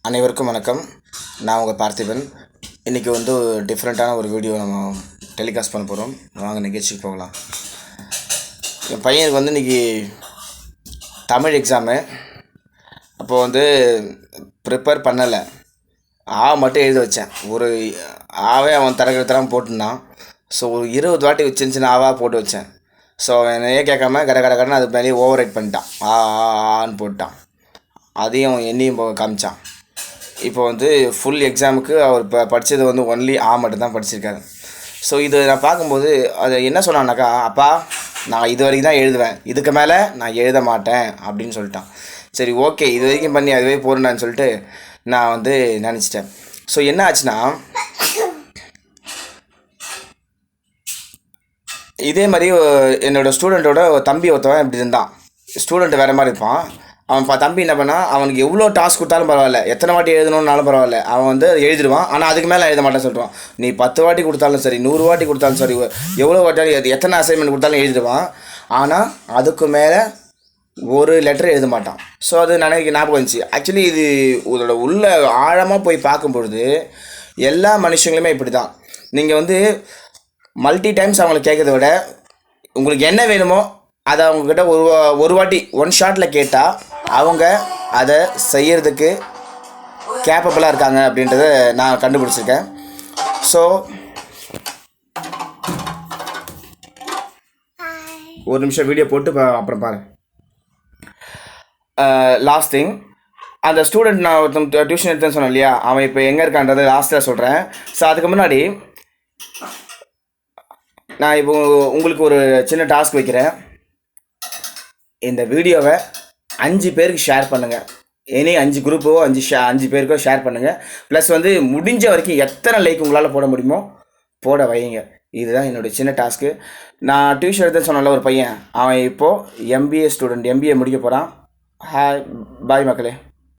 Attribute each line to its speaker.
Speaker 1: அனைவருக்கும் வணக்கம். நான் உங்கள் பார்த்திபன். இன்றைக்கி வந்து டிஃப்ரெண்ட்டான ஒரு வீடியோ நம்ம டெலிகாஸ்ட் பண்ண போகிறோம். வாங்க நிகழ்ச்சிக்கு போகலாம். என் பையனுக்கு வந்து இன்றைக்கி தமிழ் எக்ஸாமு. அப்போது வந்து ப்ரிப்பேர் பண்ணலை, மட்டும் எழுத வச்சேன். ஒரு ஆவே அவன் தரலாம் போட்டுருந்தான். ஸோ ஒரு 20 வாட்டி சின்ன சின்ன ஆவாக போட்டு வச்சேன். ஸோ என்னையே கேட்காம கடன்னு அது மேலேயே ஓவர் ரைட் பண்ணிட்டான். ஆன்னு போட்டான். அதையும் என்னையும் காமிச்சான். இப்போ வந்து ஃபுல் எக்ஸாமுக்கு அவர் படித்தது வந்து ஒன்லி மட்டும்தான் படிச்சிருக்காரு. ஸோ இது நான் பார்க்கும்போது அது என்ன சொன்னான்னாக்கா, அப்பா நான் இது வரைக்கும் தான் எழுதுவேன், இதுக்கு மேலே நான் எழுத மாட்டேன் அப்படின்னு சொல்லிட்டான். சரி, ஓகே, இது வரைக்கும் பண்ணி அதுவே போறேன்னு சொல்லிட்டு நான் வந்து நினச்சிட்டேன். ஸோ என்ன ஆச்சுன்னா, இதே மாதிரி என்னோடய ஸ்டூடெண்ட்டோட தம்பி ஒருத்தவன் இப்படி இருந்தான். ஸ்டூடெண்ட் வேறு மாதிரி இருப்பான். அவன் தம்பி என்ன பண்ணால், அவனுக்கு எவ்வளோ டாஸ்க் கொடுத்தாலும் பரவாயில்ல, எத்தனை வாட்டி எழுதணுன்னாலும் பரவாயில்ல, அவன் வந்து எழுதிடுவான். ஆனால் அதுக்கு மேலே எழுத மாட்டேன்னு சொல்லிடுவான். நீ 10 வாட்டி கொடுத்தாலும் சரி, 100 வாட்டி கொடுத்தாலும் சரி, எவ்வளோ வாட்டி எத்தனை அசைன்மெண்ட் கொடுத்தாலும் எழுதிடுவான். ஆனால் அதுக்கு மேலே ஒரு லெட்டர் எழுத மாட்டான். ஸோ அது ஞாபகம் வந்துச்சு. ஆக்சுவலி இது இதோட உள்ள ஆழமாக போய் பார்க்கும்பொழுது எல்லா மனுஷங்களுமே இப்படி தான். நீங்கள் வந்து மல்டி டைம்ஸ் அவங்கள கேட்குறத விட உங்களுக்கு என்ன வேணுமோ அதை அவங்கக்கிட்ட ஒரு வாட்டி ஒன் ஷாட்டில் கேட்டால் அவங்க அதை செய்கிறதுக்கு கேப்பபிளாக இருக்காங்க அப்படின்றத நான் கண்டுபிடிச்சிருக்கேன். ஸோ ஒரு நிமிஷம் வீடியோ போட்டு அப்புறம் பாரு. லாஸ்ட் திங், அந்த ஸ்டூடெண்ட் நான் ஒருத்தன் டியூஷன் எடுத்தேன்னு சொன்னேன் இல்லையா, அவன் இப்போ எங்கே இருக்கான்றதை லாஸ்ட்டில் சொல்கிறேன். ஸோ அதுக்கு முன்னாடி நான் இப்போ உங்களுக்கு ஒரு சின்ன டாஸ்க் வைக்கிறேன். இந்த வீடியோவை 5 பேருக்கு ஷேர் பண்ணுங்கள். 5 குரூப்போ 5 பேருக்கோ ஷேர் பண்ணுங்கள். ப்ளஸ் வந்து முடிஞ்ச வரைக்கும் எத்தனை லைக் உங்களால் போட முடியுமோ போட வைங்க. இதுதான் என்னுடைய சின்ன டாஸ்க்கு. நான் டியூஷன் எடுத்து சொன்னால ஒரு பையன், அவன் இப்போது எம்பிஏ முடிக்க போகிறான். பாய் மக்களே.